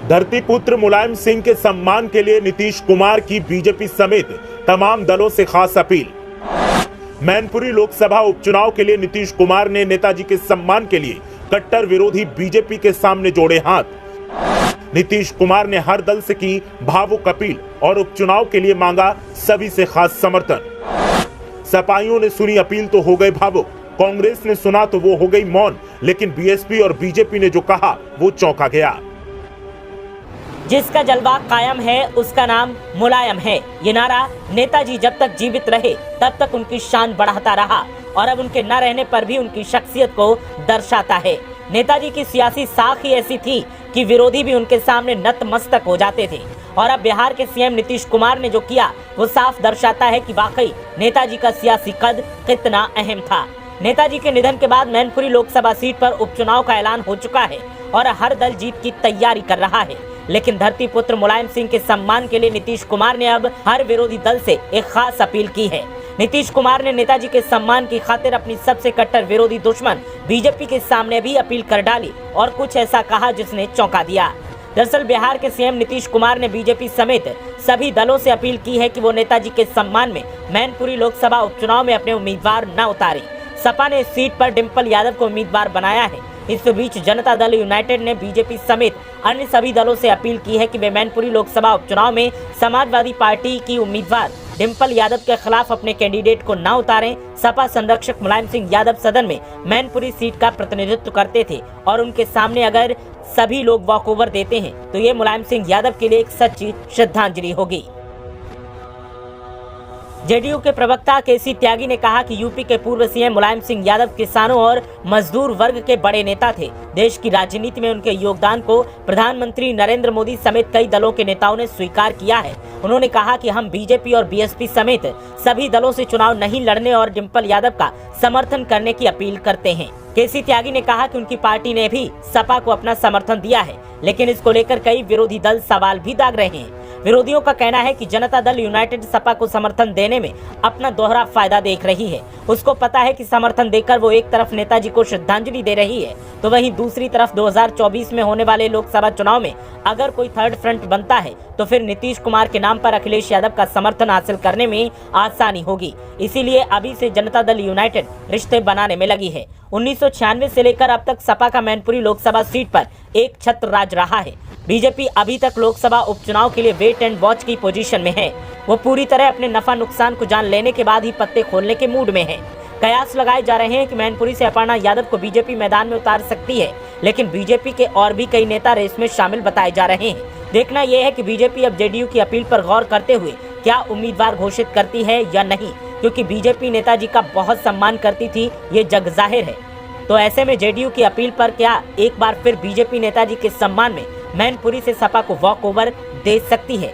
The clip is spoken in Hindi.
धरतीपुत्र मुलायम सिंह के सम्मान के लिए नीतीश कुमार की बीजेपी समेत तमाम दलों से खास अपील। मैनपुरी लोकसभा उपचुनाव के लिए नीतीश कुमार ने नेताजी के सम्मान के लिए कट्टर विरोधी बीजेपी के सामने जोड़े हाथ। नीतीश कुमार ने हर दल से की भावुक अपील और उपचुनाव के लिए मांगा सभी से खास समर्थन। सपाइयों ने सुनी अपील तो हो गए भावुक, कांग्रेस ने सुना तो वो हो गई मौन, लेकिन बीएसपी और बीजेपी ने जो कहा वो चौंका गया। जिसका जलवा कायम है उसका नाम मुलायम है। ये नारा नेताजी जब तक जीवित रहे तब तक उनकी शान बढ़ाता रहा और अब उनके न रहने पर भी उनकी शख्सियत को दर्शाता है। नेताजी की सियासी साख ही ऐसी थी कि विरोधी भी उनके सामने नतमस्तक हो जाते थे और अब बिहार के सीएम नीतीश कुमार ने जो किया वो साफ दर्शाता है कि वाकई नेताजी का सियासी कद कितना अहम था। नेताजी के निधन के बाद मैनपुरी लोकसभा सीट पर उपचुनाव का ऐलान हो चुका है और हर दल जीत की तैयारी कर रहा है, लेकिन धरतीपुत्र मुलायम सिंह के सम्मान के लिए नीतीश कुमार ने अब हर विरोधी दल से एक खास अपील की है। नीतीश कुमार ने नेताजी के सम्मान की खातिर अपनी सबसे कट्टर विरोधी दुश्मन बीजेपी के सामने भी अपील कर डाली और कुछ ऐसा कहा जिसने चौंका दिया। दरअसल बिहार के सीएम नीतीश कुमार ने बीजेपी समेत सभी दलों से अपील की है कि वो नेताजी के सम्मान में मैनपुरी लोकसभा उपचुनाव में अपने उम्मीदवार न उतारे। सपा ने इस सीट पर डिम्पल यादव को उम्मीदवार बनाया है। इस बीच जनता दल यूनाइटेड ने बीजेपी समेत अन्य सभी दलों से अपील की है कि वे मैनपुरी लोकसभा उपचुनाव में समाजवादी पार्टी की उम्मीदवार डिम्पल यादव के खिलाफ अपने कैंडिडेट को न उतारें। सपा संरक्षक मुलायम सिंह यादव सदन में मैनपुरी सीट का प्रतिनिधित्व करते थे और उनके सामने अगर सभी लोग वॉकओवर देते हैं तो ये मुलायम सिंह यादव के लिए एक सच्ची श्रद्धांजलि होगी। जेडीयू के प्रवक्ता केसी त्यागी ने कहा कि यूपी के पूर्व सीएम मुलायम सिंह यादव किसानों और मजदूर वर्ग के बड़े नेता थे। देश की राजनीति में उनके योगदान को प्रधानमंत्री नरेंद्र मोदी समेत कई दलों के नेताओं ने स्वीकार किया है। उन्होंने कहा कि हम बीजेपी और बीएसपी समेत सभी दलों से चुनाव नहीं लड़ने और डिम्पल यादव का समर्थन करने की अपील करते हैं। केसी त्यागी ने कहा कि उनकी पार्टी ने भी सपा को अपना समर्थन दिया है, लेकिन इसको लेकर कई विरोधी दल सवाल भी दाग रहे हैं। विरोधियों का कहना है कि जनता दल यूनाइटेड सपा को समर्थन देने में अपना दोहरा फायदा देख रही है। उसको पता है कि समर्थन देकर वो एक तरफ नेताजी को श्रद्धांजलि दे रही है तो वहीं दूसरी तरफ 2024 में होने वाले लोकसभा चुनाव में अगर कोई थर्ड फ्रंट बनता है तो फिर नीतीश कुमार के नाम पर अखिलेश यादव का समर्थन हासिल करने में आसानी होगी। इसीलिए अभी से जनता दल यूनाइटेड रिश्ते बनाने में लगी है। 1996 से लेकर अब तक सपा का मैनपुरी लोकसभा सीट पर एक छत्र राज रहा है। बीजेपी अभी तक लोकसभा उपचुनाव के लिए वेट एंड वॉच की पोजीशन में है। वो पूरी तरह अपने नफा नुकसान को जान लेने के बाद ही पत्ते खोलने के मूड में है। कयास लगाए जा रहे हैं कि मैनपुरी से अपर्णा यादव को बीजेपी मैदान में उतार सकती है, लेकिन बीजेपी के और भी कई नेता रेस में शामिल बताए जा रहे हैं। देखना यह है कि बीजेपी अब जेडीयू की अपील पर गौर करते हुए क्या उम्मीदवार घोषित करती है या नहीं, क्योंकि बीजेपी नेताजी का बहुत सम्मान करती थी, ये जग जाहिर है। तो ऐसे में जेडीयू की अपील पर क्या एक बार फिर बीजेपी नेताजी के सम्मान में मैनपुरी से सपा को वॉक ओवर दे सकती है?